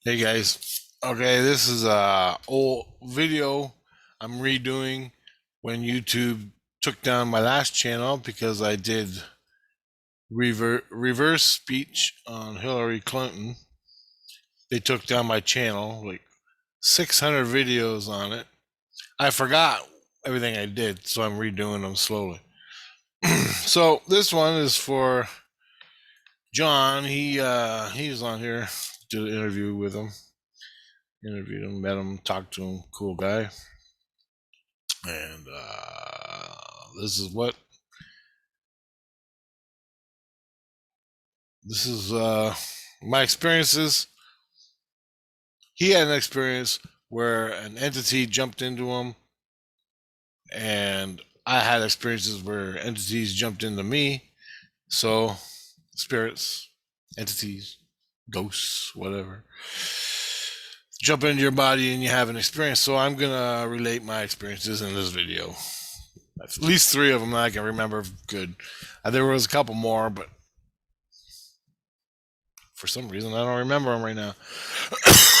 Hey guys. Okay, this is a old video I'm redoing when YouTube took down my last channel because I did reverse speech on Hillary Clinton. They took down my channel, like 600 videos on it. I forgot everything I did, so I'm redoing them slowly. So this one is for John. He was on here, did an interview with him. Interviewed him, met him, talked to him, cool guy. And this is what this is my experiences. He had an experience where an entity jumped into him, and I had experiences where entities jumped into me. So spirits, entities, ghosts, whatever, jump into your body and you have an experience. So I'm gonna relate my experiences in this video. At least three of them I can remember good. There was a couple more, but for some reason I don't remember them right now.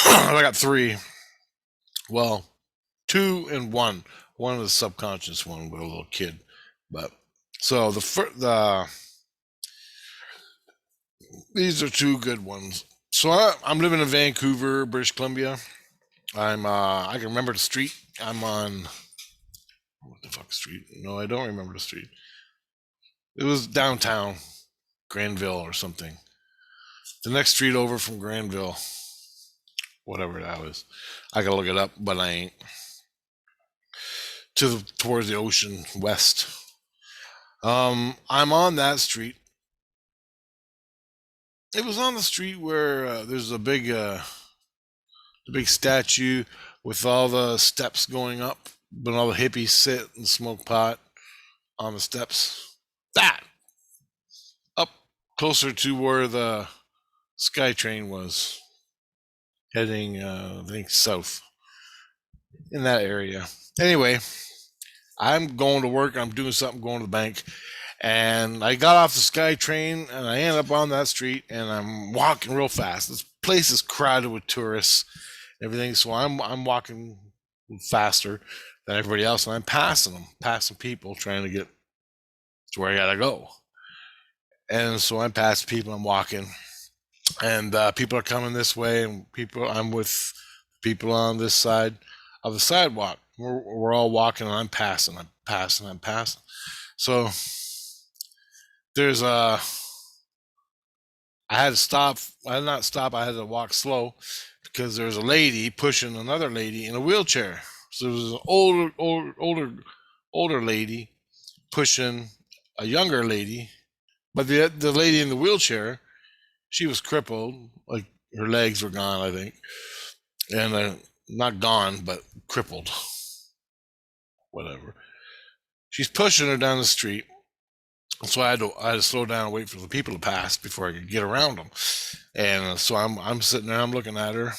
I got three. Well, two and one. One is subconscious one with a little kid. But so these are two good ones. So I'm living in Vancouver, British Columbia. I can remember the street. I'm on what the fuck street? No, I don't remember the street. It was downtown Granville or something. The next street over from Granville, whatever that was. I gotta look it up, but I ain't. Towards the ocean west. I'm on that street. It was on the street where there's the big statue with all the steps going up, but all the hippies sit and smoke pot on the steps. That up closer to where the SkyTrain was heading, I think south in that area. Anyway, I'm going to work. I'm doing something, going to the bank, and I got off the SkyTrain and I ended up on that street and I'm walking real fast. This place is crowded with tourists and everything, so I'm walking faster than everybody else, and I'm passing them, passing people trying to get to where I gotta go. And so I'm past people, I'm walking, and people are coming this way, and I'm with people on this side of the sidewalk. We're all walking, and I'm passing, I'm passing, I'm passing. So there's I had to stop. I had not stop. I had to walk slow because there's a lady pushing another lady in a wheelchair. So there was an older lady pushing a younger lady, but the lady in the wheelchair, she was crippled. Like her legs were gone, I think, and not gone, but crippled. Whatever. She's pushing her down the street. So I had to slow down and wait for the people to pass before I could get around them. And so I'm sitting there, I'm looking at her,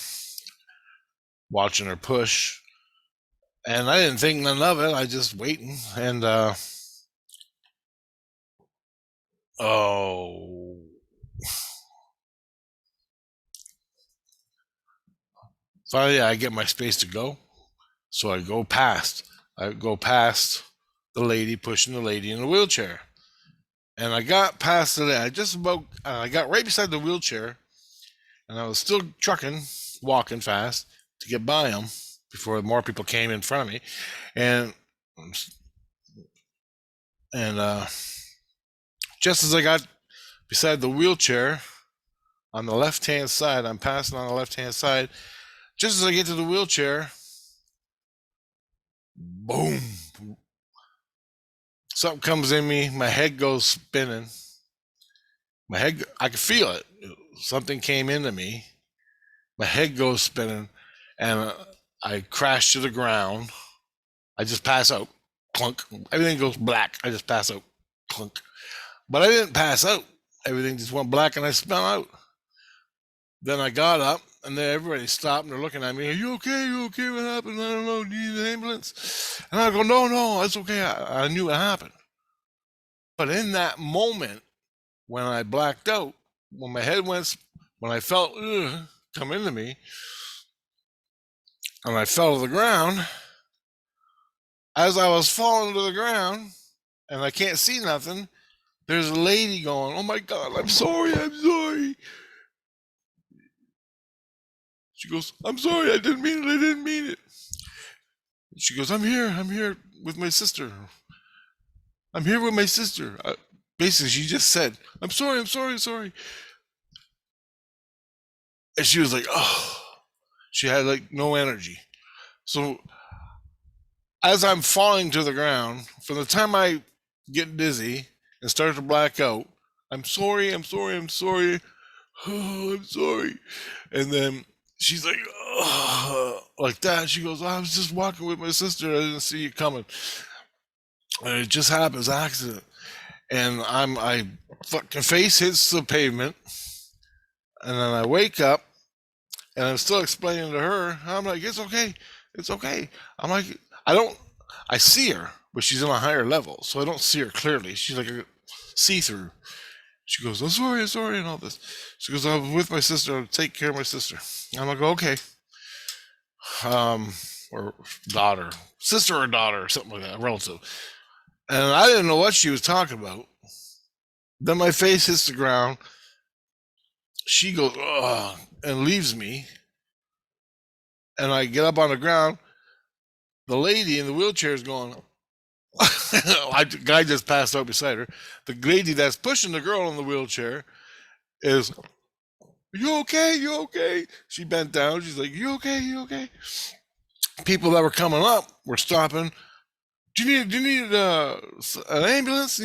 watching her push, and I didn't think none of it. I just waiting, and oh, finally I get my space to go, so I go past. I go past the lady pushing the lady in the wheelchair, and I got past it. I got right beside the wheelchair, and I was still trucking, walking fast to get by him before more people came in front of me, and and just as I got beside the wheelchair on the left hand side, I'm passing on the left hand side. Just as I get to the wheelchair, boom! Something comes in me. My head goes spinning. I could feel it. Something came into me. My head goes spinning, and I crash to the ground. I just pass out. Clunk. Everything goes black. I just pass out. Clunk. But I didn't pass out. Everything just went black and I spun out. Then I got up and then everybody stopped and they're looking at me. Are you okay? You okay? What happened? I don't know. Do you need an ambulance? And I go, no, it's okay. I knew what happened. But in that moment, when I blacked out, when my head went, when I felt come into me, and I fell to the ground. As I was falling to the ground, and I can't see nothing, there's a lady going, "Oh my God, I'm sorry, I'm sorry." She goes, "I'm sorry, I didn't mean it, I didn't mean it." She goes, I'm here with my sister. I'm here with my sister." Basically, she just said, "I'm sorry, I'm sorry, I'm sorry." And she was like, "Oh," she had like no energy. So as I'm falling to the ground, from the time I get dizzy and start to black out, "I'm sorry, I'm sorry, I'm sorry." "Oh, I'm sorry." And then she's like, "Oh," like that. She goes, "I was just walking with my sister. I didn't see you coming. And it just happens, accident." And I fucking face hits the pavement, and then I wake up, and I'm still explaining to her. I'm like, "It's okay, it's okay." I'm like, I don't, I see her, but she's on a higher level, so I don't see her clearly. She's like a see through. She goes, I'm sorry, and all this. She goes, "I'm with my sister. I'll take care of my sister." I'm like, "Okay." Um, or daughter, sister or daughter, or something like that, relative. And I didn't know what she was talking about. Then my face hits the ground. She goes, "Ugh," and leaves me. And I get up on the ground. The lady in the wheelchair is going, guy just passed out beside her. The lady that's pushing the girl in the wheelchair is, "You okay? You okay?" She bent down. She's like, "You okay? You okay?" People that were coming up were stopping. Do you need an ambulance?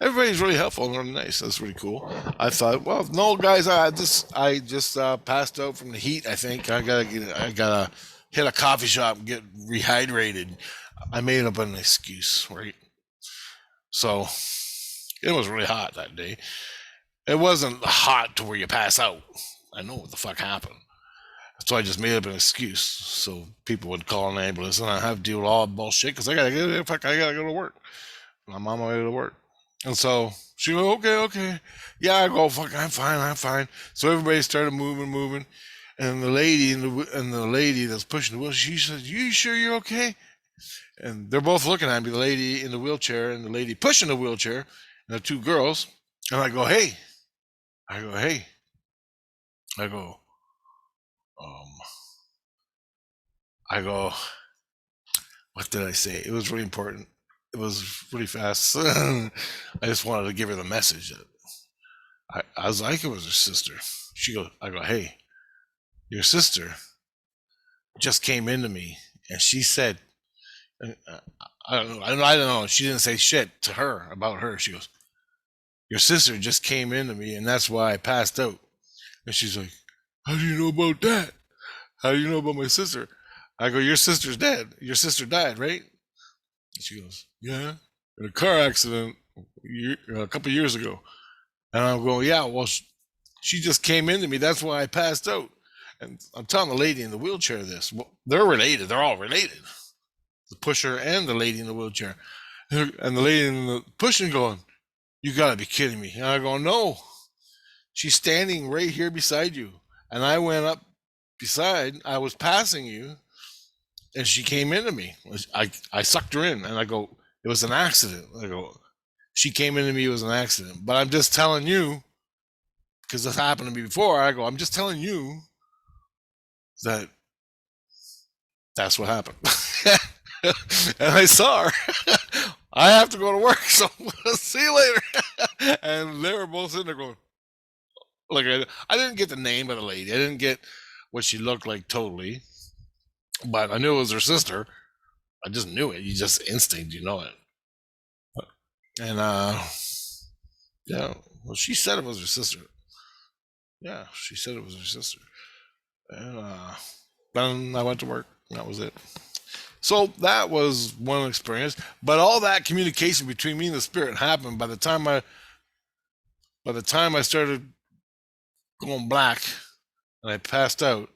Everybody's really helpful and really nice. That's really cool. I thought, well, no, guys, I just passed out from the heat. I think I gotta hit a coffee shop and get rehydrated. I made up an excuse, right? So it was really hot that day. It wasn't hot to where you pass out. I know what the fuck happened. So I just made up an excuse so people would call an ambulance, and I have to deal with all the bullshit because I gotta go to work. I'm on my way to work. And so she goes, "Okay, okay." Yeah, I go, "Fuck, I'm fine, I'm fine." So everybody started moving. And the lady that's pushing the wheel, she said, "You sure you're okay?" And they're both looking at me, the lady in the wheelchair and the lady pushing the wheelchair, and the two girls. And I go, "Hey." I go, "Hey." I go, um, I go, what did I say? It was really important. It was really fast. I just wanted to give her the message that I was like, it was her sister. I go, "Hey, your sister just came into me, and she said, uh, I don't know. She didn't say shit to her about her. She goes, your sister just came into me, and that's why I passed out." And she's like, "How do you know about that? How do you know about my sister?" I go, "Your sister's dead. Your sister died, right?" And she goes, "Yeah, in a car accident a couple years ago." And I'm going, "Yeah, well, she just came into me. That's why I passed out." And I'm telling the lady in the wheelchair this. Well, they're related. They're all related. The pusher and the lady in the wheelchair. And the lady in the pushing going, "You got to be kidding me." And I go, "No. She's standing right here beside you." And I went up beside, I was passing you, and she came into me. I sucked her in, and I go, "It was an accident." I go, "She came into me, it was an accident. But I'm just telling you, because this happened to me before." I go, "I'm just telling you that that's what happened." And I saw her. "I have to go to work, so see you later." And they were both sitting there going, like, I didn't get the name of the lady. I didn't get what she looked like totally, but I knew it was her sister. I just knew it. You just instinct, you know it. And yeah, well, she said it was her sister. Yeah, she said it was her sister. And then I went to work. And that was it. So that was one experience. But all that communication between me and the spirit happened by the time I started going black and I passed out.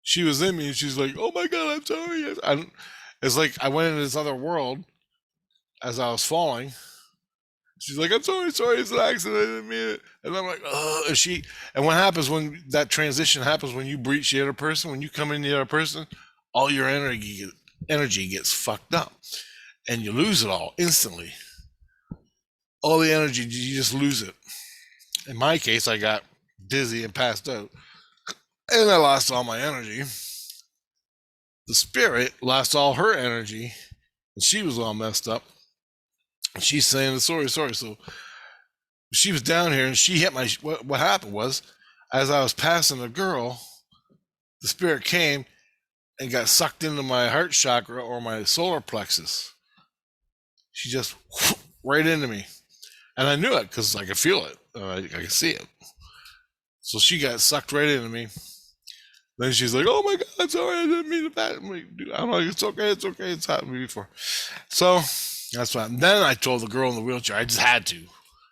She was in me, and she's like, "Oh my God, I'm sorry." It's like I went into this other world as I was falling, She's like, I'm sorry, it's an accident. I didn't mean it. And I'm like, and what happens when that transition happens when you breach the other person, when you come in the other person, all your energy gets fucked up and you lose it all instantly. All the energy, you just lose it. In my case, I got dizzy and passed out, and I lost all my energy. The spirit lost all her energy, and she was all messed up. And she's saying, sorry. So she was down here, and she hit my. What happened was, as I was passing the girl, the spirit came and got sucked into my heart chakra or my solar plexus. She just right into me, and I knew it because I could feel it. I could see it. So she got sucked right into me. Then she's like, "Oh my God, sorry, I didn't mean to bat." I'm like, "It's okay, it's happened to me before." So that's why. Then I told the girl in the wheelchair, I just had to,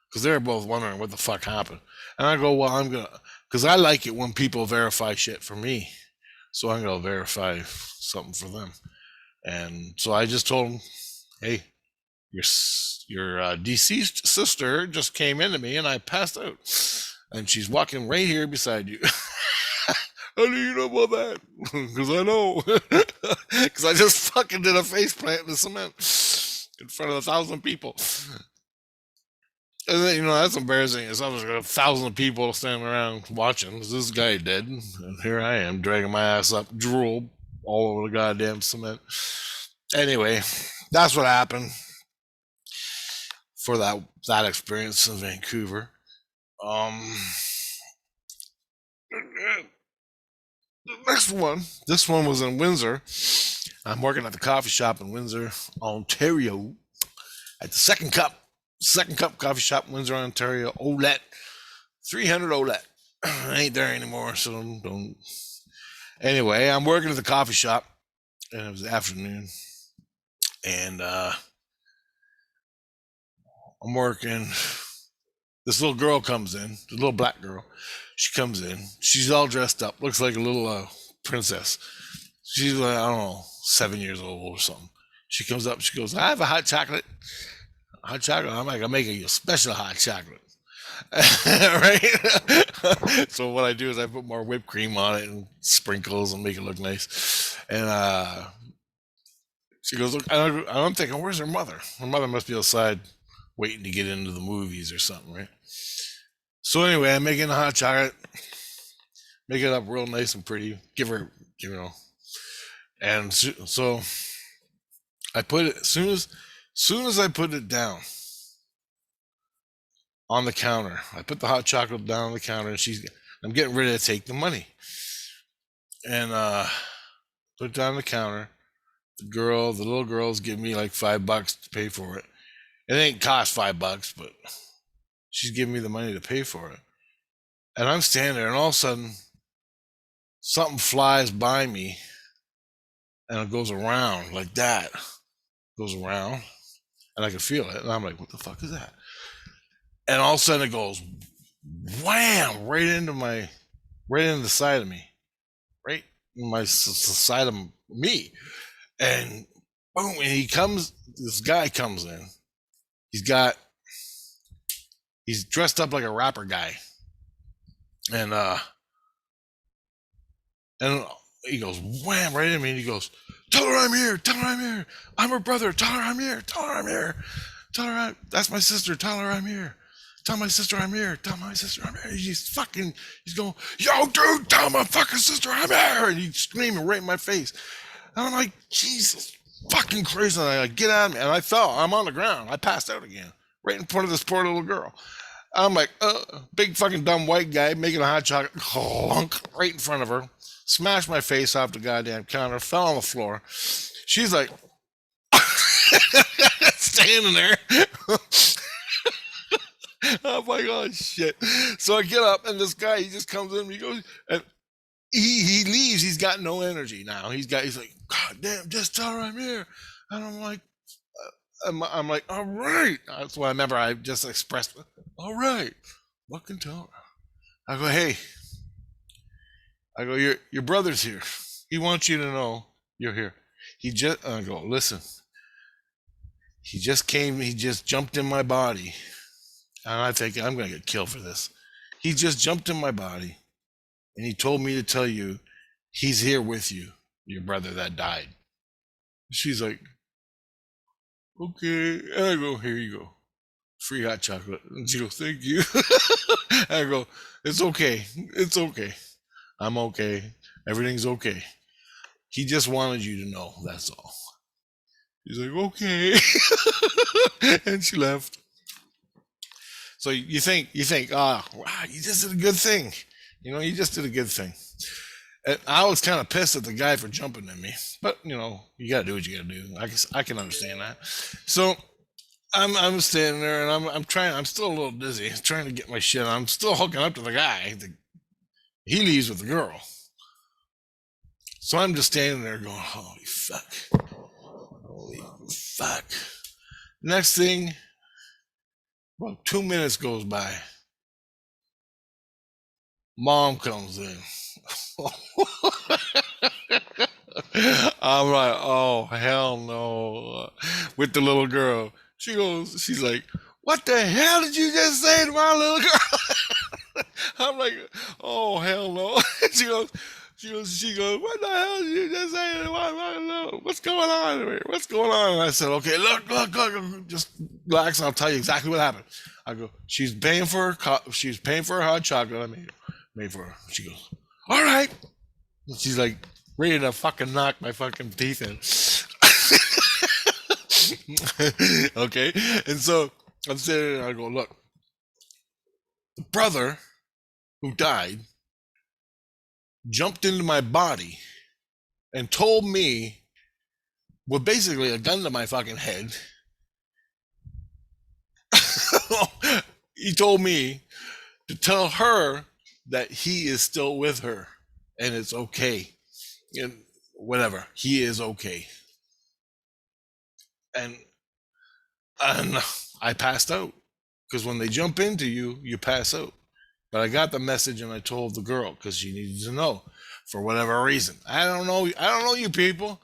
because they were both wondering what the fuck happened. And I go, "Well, I'm gonna," because I like it when people verify shit for me, so I'm gonna verify something for them. And so I just told them, "Hey, your deceased sister just came into me, and I passed out, and she's walking right here beside you." How do you know about that? Because I know. Because I just fucking did a face plant in the cement in front of 1,000 people. And then, that's embarrassing. It's almost like 1,000 people standing around watching. This guy dead. And here I am dragging my ass up, drool all over the goddamn cement. Anyway, that's what happened for that experience in Vancouver. Next one. This one was in Windsor. I'm working at the coffee shop in Windsor, Ontario, at the Second Cup coffee shop in Windsor, Ontario. Ouellette, 300 Ouellette. I ain't there anymore, so don't. Anyway, I'm working at the coffee shop, and it was the afternoon, and I'm working. This little girl comes in, the little black girl. She comes in. She's all dressed up, looks like a little princess. She's like, I don't know, 7 years old or something. She comes up, she goes, I have a hot chocolate. Hot chocolate? I'm like, I'm making you a special hot chocolate. Right? So what I do is I put more whipped cream on it and sprinkles and make it look nice. And she goes, look, I'm thinking, where's her mother? Her mother must be outside waiting to get into the movies or something, right? So anyway, I'm making the hot chocolate, make it up real nice and pretty, give her, and so I put it soon as I put it down on the counter. I put the hot chocolate down on the counter, and I'm getting ready to take the money, and put it down on the counter. The little girl's giving me like $5 to pay for it. It ain't cost $5, but she's giving me the money to pay for it. And I'm standing there, and all of a sudden, something flies by me, and it goes around like that. Goes around, and I can feel it. And I'm like, what the fuck is that? And all of a sudden, it goes wham right into the side of me, right in my side of me, and boom! And this guy comes in. He's dressed up like a rapper guy, and he goes wham right at me, and he goes, tell her I'm here, I'm her brother, tell her I'm here, that's my sister, tell her I'm here, tell my sister I'm here, he's going, yo dude, tell my fucking sister I'm here, and he's screaming right in my face. And I'm like, Jesus fucking Christ, and I like, get out of me, and I'm on the ground, I passed out again right in front of this poor little girl. I'm like, big fucking dumb white guy making a hot chocolate, clunk, right in front of her. Smashed my face off the goddamn counter, fell on the floor. She's like, standing there. I'm like, oh shit. So I get up, and this guy, he just comes in, he goes, and he leaves. He's got no energy now. He's like, God damn, just tell her I'm here. And I'm like, all right. That's what I remember. I just expressed, all right. What can tell her? I go, hey. Your brother's here. He wants you to know you're here. I go, listen. He just came, he just jumped in my body. And I think I'm going to get killed for this. He just jumped in my body and he told me to tell you he's here with you, your brother that died. She's like, okay. And I go, here you go. Free hot chocolate. And she goes, thank you. I go, it's okay. It's okay. I'm okay. Everything's okay. He just wanted you to know. That's all. He's like, okay. And she left. So you think, wow, you just did a good thing. You just did a good thing. And I was kind of pissed at the guy for jumping at me, but you got to do what you got to do. I can understand that. So I'm standing there and I'm trying. I'm still a little dizzy, trying to get my shit. I'm still hooking up to the guy. He leaves with the girl. So I'm just standing there going, holy fuck. Holy fuck. Next thing, about 2 minutes goes by. Mom comes in. I'm like, oh, hell no. With the little girl. She's like, what the hell did you just say to my little girl? I'm like, oh, hell no. She goes, what the hell did you just say to my little? What's going on here? What's going on? And I said, okay, look, just relax. I'll tell you exactly what happened. I go, she's paying for her hot chocolate. I made for her. She goes, all right. And she's like ready to fucking knock my fucking teeth in. Okay. And so I'm sitting there and I go, look, the brother who died jumped into my body and told me, with basically a gun to my fucking head, he told me to tell her that he is still with her and it's okay. And whatever, he is okay. And I passed out because when they jump into you, you pass out. But I got the message and I told the girl because she needed to know for whatever reason. I don't know you people,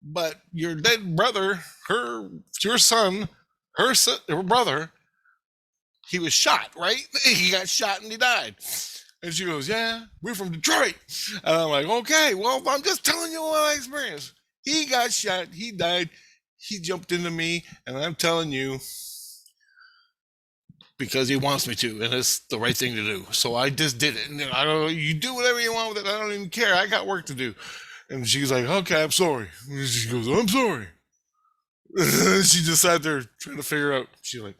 but your dead brother, your son, her brother, he was shot, right? He got shot and he died. And she goes, yeah, we're from Detroit. And I'm like, okay, well, I'm just telling you what I experienced. He got shot, he died, he jumped into me, and I'm telling you because he wants me to, and it's the right thing to do. So I just did it. And I don't know, you do whatever you want with it. I don't even care. I got work to do. And she's like, okay, I'm sorry. And she goes, I'm sorry. She just sat there trying to figure out. She like,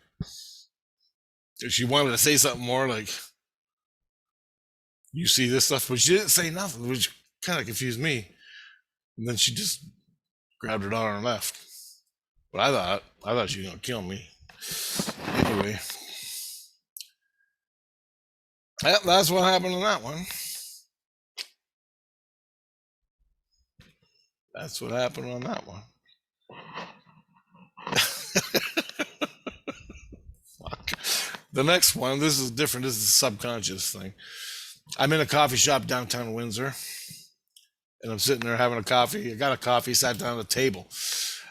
she wanted to say something more like, you see this stuff, but she didn't say nothing, which kind of confused me. And then she just grabbed her daughter and left. But I thought she was gonna kill me. Anyway, that's what happened in that one. That's what happened on that one. Fuck. The next one, this is different. This is a subconscious thing. I'm in a coffee shop downtown Windsor, and I'm sitting there having a coffee. I got a coffee, sat down at the table.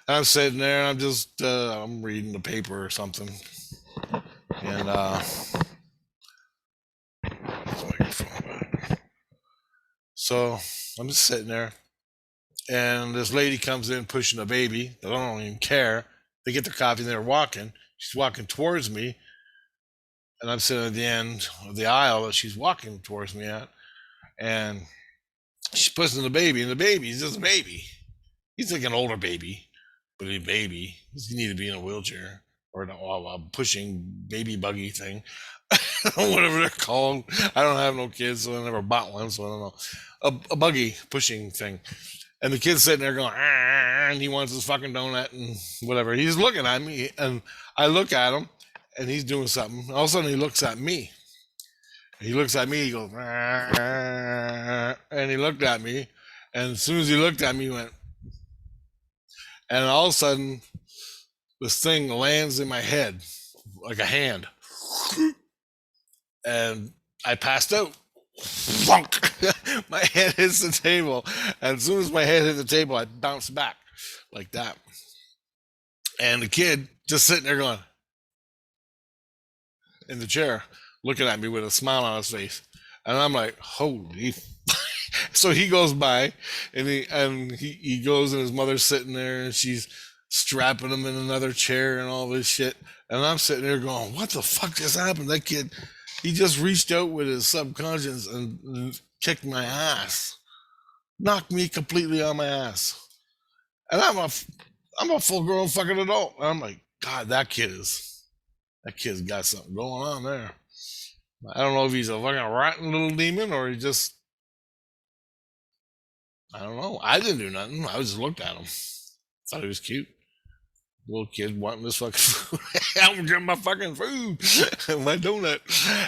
And I'm sitting there, and I'm just, I'm reading the paper or something. And, so I'm just sitting there, and this lady comes in pushing a baby. They don't even care. They get their coffee, and they're walking. She's walking towards me, and I'm sitting at the end of the aisle that she's walking towards me at, and she's pushing the baby, and the baby's just a baby. He's like an older baby, but a baby. He need to be in a wheelchair or a pushing baby buggy thing, whatever they're called. I don't have no kids, so I never bought one, so I don't know. A buggy pushing thing. And the kid's sitting there going, and he wants his fucking donut and whatever. He's looking at me, and I look at him, and he's doing something. All of a sudden, he looks at me. He looks at me, he goes, and he looked at me. And as soon as he looked at me, he went, and all of a sudden, this thing lands in my head like a hand. And I passed out. My head hits the table. And as soon as my head hit the table, I bounced back like that. And the kid just sitting there going in the chair, looking at me with a smile on his face. And I'm like, holy. So he goes by and he goes and his mother's sitting there and she's strapping him in another chair and all this shit. And I'm sitting there going, what the fuck just happened? That kid, he just reached out with his subconscious and kicked my ass, knocked me completely on my ass. And I'm a full grown fucking adult. And I'm like, God, that kid's got something going on there. I don't know if he's a fucking rotten little demon or he just, I don't know. I didn't do nothing. I just looked at him. Thought he was cute. Little kid wanting this fucking food. I'm getting my fucking food. My donut.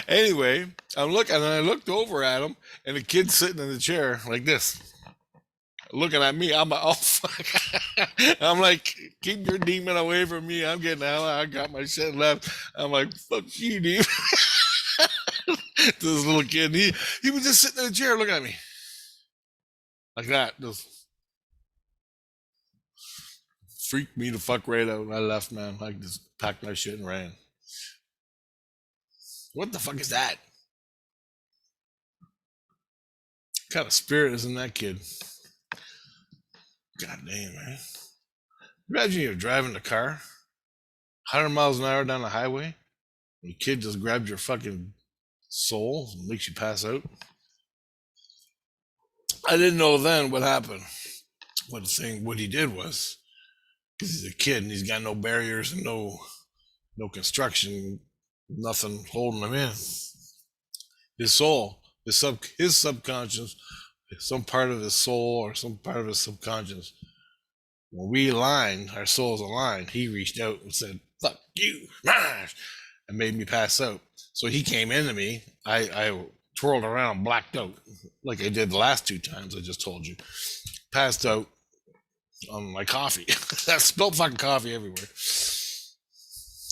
Anyway, I'm looking and I looked over at him and the kid's sitting in the chair like this. Looking at me, I'm like, oh fuck. I'm like, keep your demon away from me. I'm getting out. I got my shit left. I'm like, fuck you, demon. To this little kid. He was just sitting in the chair looking at me. Like that. Just freaked me the fuck right out. I left, man. I just packed my shit and ran. What the fuck is that? What kind of spirit is in that kid? God damn, man. Imagine you're driving the car, 100 miles an hour down the highway, and the kid just grabs your fucking soul and makes you pass out. I didn't know then what happened. What he did was, because he's a kid and he's got no barriers and no construction, nothing holding him in. His soul, his subconscious, some part of his soul or some part of his subconscious. When we aligned, our souls aligned, he reached out and said, fuck you, and made me pass out. So he came into me. I twirled around and blacked out like I did the last two times I just told you. Passed out on my coffee. I spilled fucking coffee everywhere.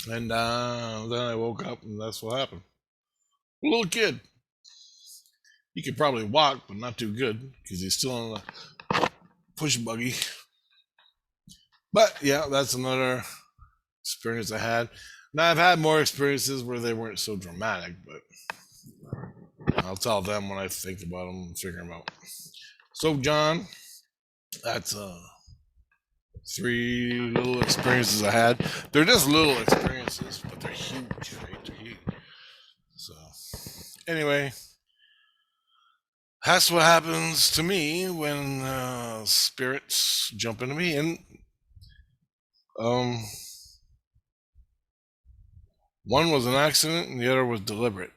And then I woke up and that's what happened. A little kid. He could probably walk, but not too good because he's still on a push buggy. But yeah, that's another experience I had. Now I've had more experiences where they weren't so dramatic, but I'll tell them when I think about them and figure them out. So John, that's three little experiences I had. They're just little experiences, but they're huge, right? They're huge. So anyway, that's what happens to me when spirits jump into me, and um, one was an accident and the other was deliberate.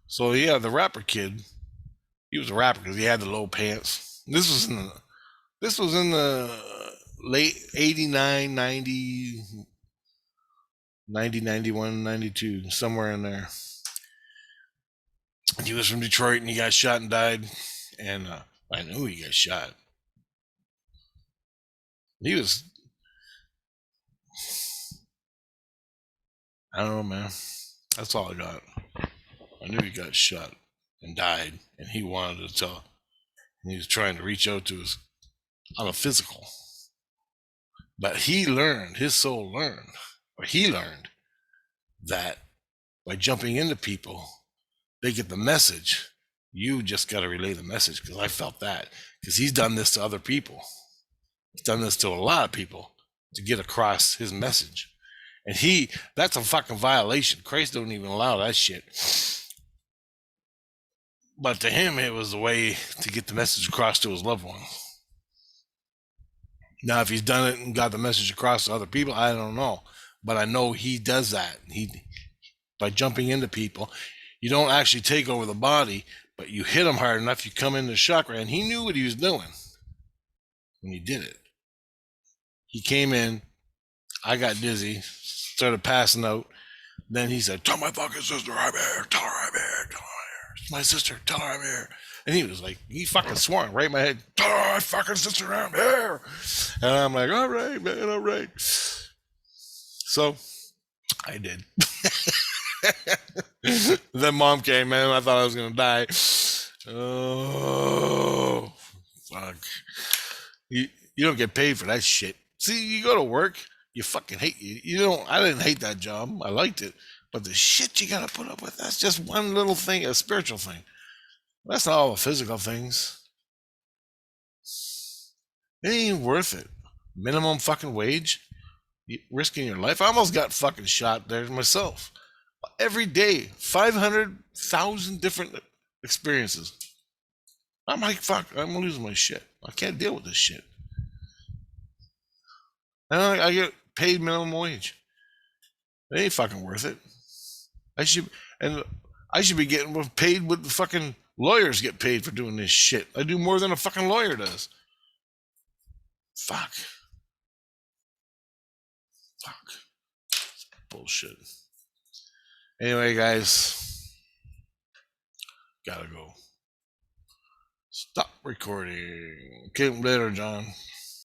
So yeah, the rapper kid, he was a rapper because he had the low pants. This was in the late 89, 90, 90, 91, 92, somewhere in there. He was from Detroit and he got shot and died. And I knew he got shot. He was, I don't know, man. That's all I got. I knew he got shot and died, and he wanted to tell. And he was trying to reach out to us on a physical. But his soul learned, or he learned that by jumping into people, they get the message. You just got to relay the message because I felt that. Because he's done this to other people. He's done this to a lot of people to get across his message. And that's a fucking violation. Christ don't even allow that shit. But to him, it was a way to get the message across to his loved ones. Now, if he's done it and got the message across to other people, I don't know. But I know he does that. By jumping into people, you don't actually take over the body, but you hit him hard enough, you come into chakra. And he knew what he was doing when he did it. He came in, I got dizzy, started passing out. Then he said, tell my fucking sister I'm here, tell her I'm here, tell her I'm here. It's my sister, tell her I'm here. And he was like, he fucking swore right in my head, tell her my fucking sister I'm here. And I'm like, all right, man, all right. So I did. Then mom came, man. I thought I was gonna die. Oh, fuck. You don't get paid for that shit. See, you go to work, you fucking hate you don't. I didn't hate that job. I liked it, but the shit you gotta put up with, that's just one little thing, a spiritual thing. That's not all the physical things. It ain't worth it. Minimum fucking wage, risking your life. I almost got fucking shot there myself. Every day, 500,000 different experiences. I'm like, fuck, I'm losing my shit. I can't deal with this shit. And I get paid minimum wage. It ain't fucking worth it. I should, and I should be getting paid what the fucking lawyers get paid for doing this shit. I do more than a fucking lawyer does. Fuck. Fuck. Bullshit. Anyway, guys, gotta go. Stop recording. Okay, later, John.